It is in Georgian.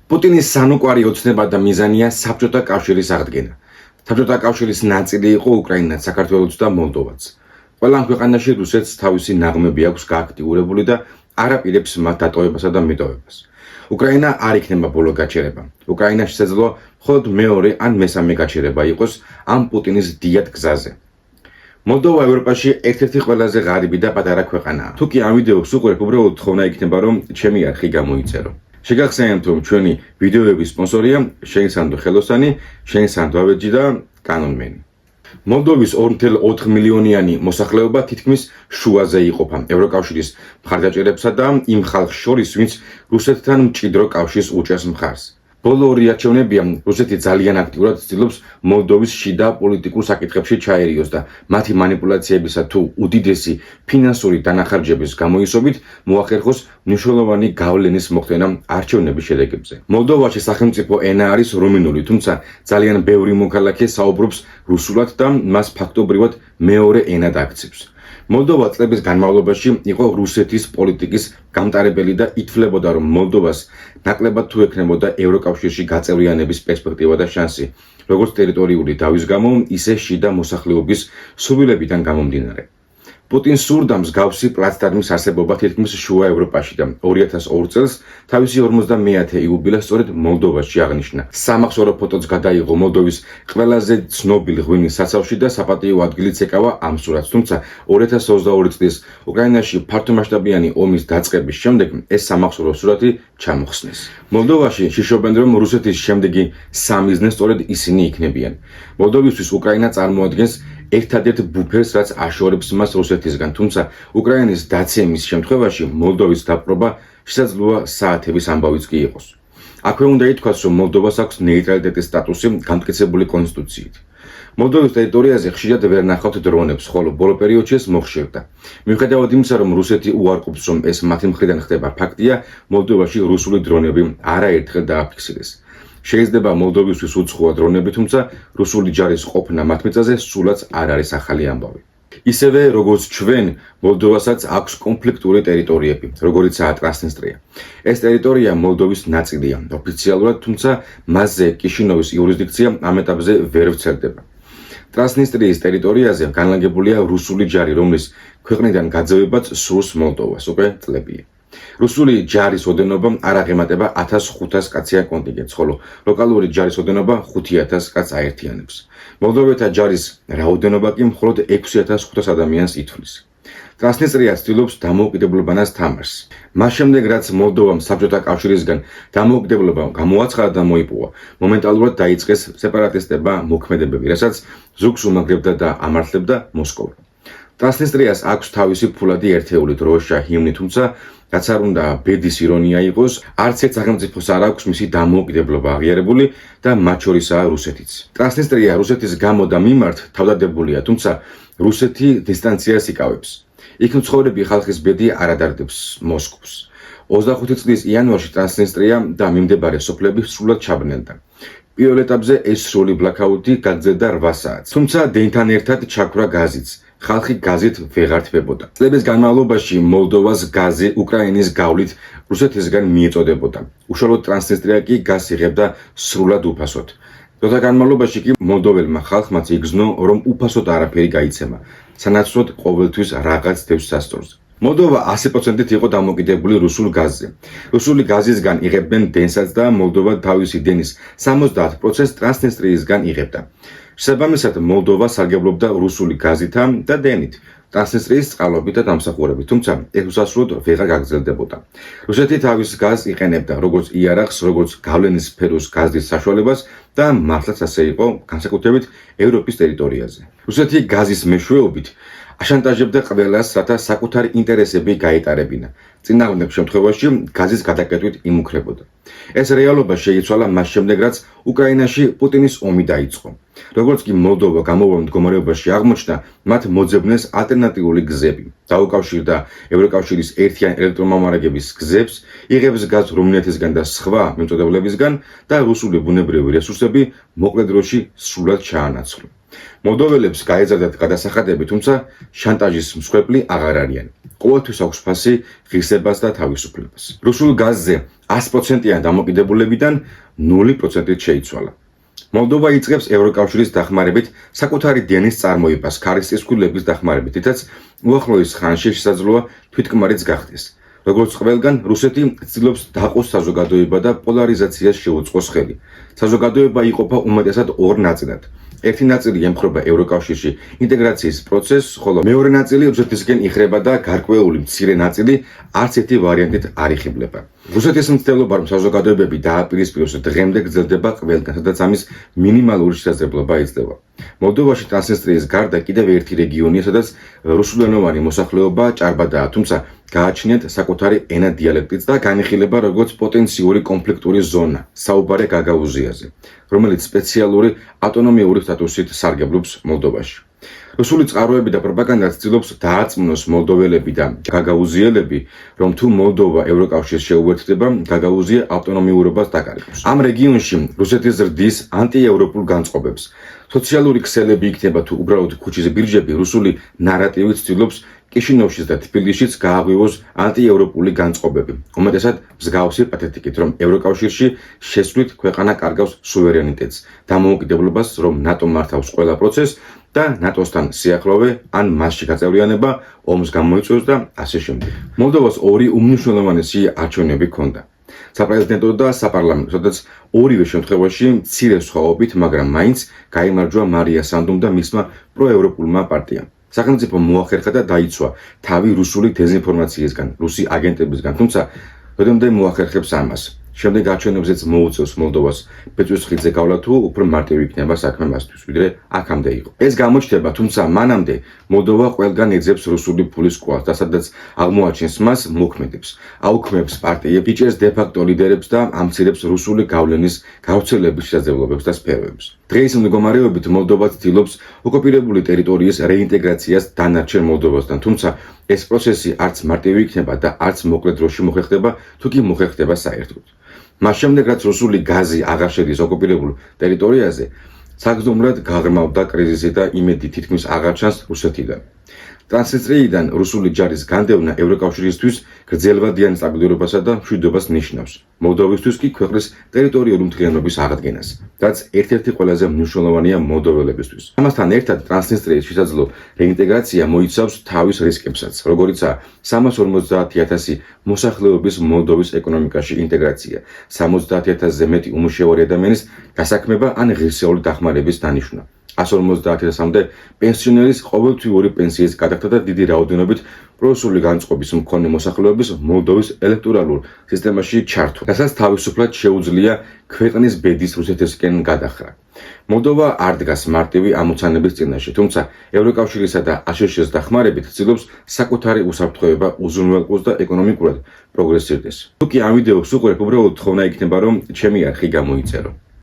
პუტინის სანუკვარი ოცნება და მიზანია საბჭოთა კავშირის აღდგენა. საბჭოთა კავშირის ნაწილი იყო უკრაინაც, საქართველოც და მოლდოვაც. ყველა ქვეყანაში რუსეთს თავისი ნაღმები აქვს გააქტიურებული და არ აპირებს მათ დატოვებასა და მიტოვებას. უკრაინა არ იქნება ბოლო გაჩერება. უკრაინა შესაძლოა მხოლოდ მეორე ან მესამე გაჩერება იყოს ამ პუტინის დიად გზაზე. მოლდოვა ევროპაში ერთ-ერთი ყველაზე ღარიბი და პატარა ქვეყანაა. თუ კი ამ ვიდეოს უყურებ, უბრალოდ თხოვნა იქნება რომ ჩემი არხი გამოიწერო. შეგახსენებთ რომ ჩვენი ვიდეოების სპონსორია შეინსანდო ხელოსანი, შეინსანდო ავეჯი და კანონმენი. მოლდოვის 2.4 მილიონიანი მოსახლეობა თითქმის შუაზე იყოფა ევროკავშირის მხარდაჭერებსა და იმ ხალხს შორის, ვინც რუსეთთან მჭიდრო კავშირს უჭერს მხარს. ბოლო ორი არჩევნებია რუსეთი ძალიან აქტიურად ცდილობს მოლდოვის შიდა პოლიტიკურ საკითხებში ჩაერიოს და მათი მანიპულაციებისა თუ უდიდესი ფინანსური დანახარჯების გამოისობით მოახერხოს მნიშვნელოვანი გავლენის მოხდენა არჩევნების შედეგებზე. მოლდოვაში სახელმწიფო ენა არის რუმინული, თუმცა ძალიან ბევრი მოქალაქე საუბრობს რუსულად და მას ფაქტობრივად მეორე ენად აქცევს. მოლდოვა წლების განმავლობაში იყო რუსეთის პოლიტიკის გამტარებელი და ითვლებოდა, რომ მოლდოვას ნაკლებად თუ ექნებოდა ევროკავშირში გაწევრიანების პერსპექტივა და შანსი, როგორც ტერიტორიული დავის გამო, ისე შიდა მოსახლეობის სურვილებიდან გამომდინარე. პუტინს სურდა მსგავსი პლაცდარმის არსებობა თითქმის შუა ევროპაში და 2002 წელს თავისი 50-მეათე იუბილეს სწორედ მოლდოვაში აღნიშნა. სამახსოვრო ფოტოც გადაიღო მოლდოვის ყველაზე ცნობილ ღვინის საცავში და საპატიო ადგილიც ეკავა ამ სურათს. თუმცა 2022 წლის უკრაინაში ფართომასშტაბიანი ომის დაწყების შემდეგ ეს სამახსოვრო სურათი ჩამოხსნეს. მოლდოვაში შიშობენ, რომ რუსეთის შემდეგი სამიზნე სწორედ ისინი იქნებიან. მოლდოვისთვის უკრაინა წარმოადგენს ერთადერთ ბუფერს, რაც აშორებს მას რუსეთისგან, თუმცა უკრაინის დაცემის შემთხვევაში მოლდოვის დაპყრობა შესაძლოა საათების ამბავიც კი იყოს. აქვე უნდა ითქვას, რომ მოლდოვას აქვს ნეიტრალიტეტის სტატუსი გამტკიცებული კონსტიტუციით. მოლდოვის ტერიტორიაზე ხშირად ვერ ნახავთ დრონებს, ხოლო ბოლო პერიოდში ეს მოხშირდა. მიუხედავად იმისა, რომ რუსეთი უარყოფს, რომ ეს მათი მხრიდან ხდება, ფაქტია, მოლდოვაში რუსული დრონები არაერთხელ დააფიქსირეს. შეიძლება მოლდოვისთვის უცხოა დრონები, თუმცა რუსული ჯარის ყოფნა მათ მიწაზე სულაც არ არის ახალი ამბავი. ისევე როგორც ჩვენ, მოლდოვასაც აქვს კონფლიქტური ტერიტორიები, როგორიცაა ტრანსნისტრია. ეს ტერიტორია მოლდოვის ნაწილია ოფიციალურად, თუმცა მასზე კიშინოვის იურისდიქცია ამ ეტაპზე ვერ ვრცელდება. ტრანსნისტრიის ტერიტორიაზე განლაგებულია რუსული ჯარი, რომლის ქვეყნიდან გაძევებაც სურს მოლდოვას უკვე წლებია. რუსული ჯარის ოდენობა არ აღემატება 1500 კაციან კონტინგენტს, ხოლო ლოკალური ჯარის ოდენობა 5000 კაცს აერთიანებს. მოლდოვეთა ჯარის რაოდენობა კი მხოლოდ 6500 ადამიანს ითვლის. ტრანსნისტრია ცდილობს დამოუკიდებლობანას თამაშს. მას შემდეგ, რაც მოლდოვამ საბჭოთა კავშირისგან დამოუკიდებლობა გამოაცხადა და მოიპოვა, მომენტალურად დაიწყეს სეპარატისტებმა მოქმედებები, რასაც ზოგს უმაგრებდა და ამართლებდა მოსკოვა. ტრანსნისტრიას აქვს თავისი ფულადი ერთეული დროშა, ჰიმნი, თუმცა რაც არ უნდა ბედის ირონია იყოს, არც ერთ სახელმწიფოს არ აქვს მისი დამოუკიდებლობა აღიარებული და მათ შორისაა რუსეთიც. ტრანსნისტრია რუსეთის გამო და მიმართ თავდადებულია, თუმცა რუსეთი დისტანციას იკავებს. იქ მცხოვრები ხალხის ბედი არ ადარდებს მოსკოვს. 25 წლის იანვარში ტრანსნისტრია და მიმდებარე სოფლები სრულად ჩაბნელდა. პირველ ეტაპზე ეს სრული ბლაქაუთი გაგრძელდა 8 საათს, თუმცა დენთან ერთად ჩაქვრა გაზიც. ხალხი გაზით ვეღარ თბებოდა. წლების განმავლობაში მოლდოვას გაზი უკრაინის გავლით რუსეთისგან მიეწოდებოდა. უშუალოდ ტრანსნისტრია კი გაზს იღებდა სრულად უფასოდ. დროთა განმავლობაში კი მოლდოველმა ხალხმაც იგრძნო, რომ უფასოდ არაფერი გაიცემა, სანაცვლოდ ყოველთვის რაღაც დევს სასწორზე. მოლდოვა 100%-ით იყო დამოკიდებული რუსულ გაზზე. რუსული გაზისგან იღებდნენ დენსაც და მოლდოვა თავისი დენის 70% ტრანსნისტრიისგან იღებდა. შესაბამისად, მოლდოვა სარგებლობდა რუსული გაზითა და დენით, ტრანსნისტრიის წყალობით და დამსახურებით, თუმცა ეს უსასრულოდ ვეღარ გაგრძელდებოდა. რუსეთი თავის გაზს იყენებდა როგორც იარაღს, როგორც გავლენის სფეროს გაზის საშუალებას და მართლაც ასე იყო განსაკუთრებით ევროპის ტერიტორიაზე. რუსეთი გაზის მეშვეობით აშანტაჟებდა ყველას, რათა საკუთარი ინტერესები გაეტარებინა. წინააღმდეგ შემთხვევაში გაზის გადაკეტვით იმუქრებოდა. ეს რეალობა შეიცვალა მას შემდეგ, რაც უკრაინაში პუტინის ომი დაიწყო. როგორც კი მოლდოვა გამოვიდა მდგომარეობაში აღმოჩნდა, მათ მოძებნეს ალტერნატიული გზები. დაუკავშირდა ევროკავშირის ერთიან ელექტრომომარაგების გზებს, იღებს გაზს რუმინეთისგან და სხვა მიმწოდებლებისგან და რუსული ბუნებრივი რესურსები მოკლე დროში სრულად ჩაანაცვლა. მოლდოველებს გაეზარდათ გადასახადები, თუმცა შანტაჟის მსხვერპლი აღარ არიან. ყოველთვის აქვს ფასი ღირსებას და თავისუფლებას. რუსულ გაზზე 100%-იან დამოკიდებულებიდან 0%-ით შეიცვალა. მოლდოვა იწყებს ევროკავშირის დახმარებით საკუთარი დენის წარმოებას ქარის წყვილების დახმარებით, რითაც უახლოეს ხანში შესაძლოა თვითკმარიც გახდეს. როგორც ყველგან, რუსეთი ცდილობს დაყოს საზოგადოება და პოლარიზაციას შეუწყოს ხელი. საზოგადოება იყოფა უმეტესად ორ ნაწილად. ერთი ნაწილი ემხრობა ევროკავშირში ინტეგრაციის პროცესს, ხოლო მეორე ნაწილი რუსეთისკენ იხრება და გარკვეული მცირე ნაწილი არც ერთი ვარიანტით არ იხიბლება. რუსეთის მცდელობა, რომ საზოგადოებები დააპირისპიროს, დღემდე გრძელდება ყველგან, სადაც ამის მინიმალური შესაძლებლობა იძლევა. მოლდოვაში ტრანსნისტრიის გარდა კიდევ ერთი რეგიონია, სადაც რუსულენოვანი მოსახლეობა ჭარბადაა, თუმცა გააჩნიათ საკუთარი ენა დიალექტიც და განიხილება როგორც პოტენციური კონფლიქტური ზონა, საუბარე გაგაუზიაზე, რომელიც სპეციალური ავტონომიური სტატუსით სარგებლობს მოლდოვაში. რუსული წყაროები და პროპაგანდა ცდილობს დააწმუნოს მოლდოველები და გაგაუზიელები, რომ თუ მოლდოვა ევროკავშირს შეუერთდება, გაგაუზია ავტონომიურობას დაკარგავს. ამ რეგიონში რუსეთი ზრდის ანტიევროპულ განწყობებს. სოციალური ქსელები იქნება თუ უბრალოდ ქუჩის ბირჟები, რუსული ნარატივი ცდილობს კიშინოვშიც და თბილისშიც გააღვივოს ანტიევროპული განწყობები. უმეტესად მსგავსი პათეტიკით, რომ ევროკავშირში შესვლით ქვეყანა კარგავს სუვერენიტეტს, დამოუკიდებლობას, რომ ნატო მართავს ყველა პროცესს და ნატოსთან სიახლოვე ან მასში გაწევრიანება ომს გამოიწვევს და ასე შემდეგ. მოლდოვას ორი უმნიშვნელოვანესი არჩევნები ჰქონდა. საპრეზიდენტო და საპარლამენტო, სადაც ორივე შემთხვევაში მცირე სხვაობით, მაგრამ მაინც გაიმარჯვა მარია სანდუმ და მისმა პროევროპულმა პარტიამ. სახელმწიფო მოახერხა და დაიცვა თავი რუსული დეზინფორმაციისგან, რუსი აგენტებისგან, თუმცა დღემდე მოახერხებს ამას. შემდეგ არჩევნებზეც მოუწევს მოლდოვას ბეწვისხლიძე გავლა თუ უფრო მარტივი იქნება საქმე მასთვის, ვიდრე აქამდე იყო. ეს გამოჩნდება, თუმცა მანამდე მოლდოვა ყველგან ეძებს რუსული ფულის კვალს და სადაც აღმოაჩენს მას მოქმედებს, აუქმებს პარტიებს, იჭერს დე-ფაქტო ლიდერებს და ამცირებს რუსული გავლენის გავრცელების შესაძლებლობებს და სფეროებს. დღეის მდგომარეობით მოლდოვა ცდილობს ოკუპირებული ტერიტორიის რეინტეგრაციას დანარჩენ მოლდოვასთან, თუმცა ეს პროცესი არც მარტივი იქნება და არც მოკლე დროში მოხერხდება, თუ კი მოხერხდება საერთოდ. მას შემდეგ, რაც რუსული გაზი აღარ შედის ოკუპირებულ ტერიტორიაზე, საგრძნობლად გაღრმავდა კრიზისი და იმედი თითქმის აღარ ჩანს რუსეთიდან. ტრანსნისტრიიდან რუსული ჯარის განდევნა ევროკავშირისთვის გრძელვადიან სტაბილურობასა და მშვიდობას ნიშნავს. მოლდოვისთვის კი ქვეყნის ტერიტორიული მთლიანობის აღდგენას, რაც ერთ-ერთი ყველაზე მნიშვნელოვანია მოლდოველებისთვის. ამასთან ერთად ტრანსნისტრიის შესაძლო რეინტეგრაცია მოიცავს თავის რისკებსაც, როგორიცაა 350,000 მოსახლეობის მოლდოვის ეკონომიკაში ინტეგრაცია, 70,000-ზე მეტი უმუშევარი ადამიანის დასაქმება ან ღირსეული დახმარების დანიშვნა. 150,000-მდე პენსიონერის ყოველთვიური პენსიის გადახდა და დიდი რაოდენობით პრორუსული განწყობის მქონე მოსახლეობის მოლდოვის ელექტორალურ სისტემაში ჩართვა, რასაც თავისუფლად შეუძლია ქვეყნის ბედის რუსეთისკენ გადახრა. მოლდოვა არ დგას მარტივი ამოცანების წინაშე, თუმცა ევროკავშირისა და აშშ-ის დახმარებით ცდილობს საკუთარი უსაფრთხოება უზრუნველყოს და ეკონომიკურად პროგრესირდეს. თუ კი ამ ვიდეოს უყურებ, უბრალოდ თხოვნა იქნება, რომ ჩემი არხი გამოიწერო.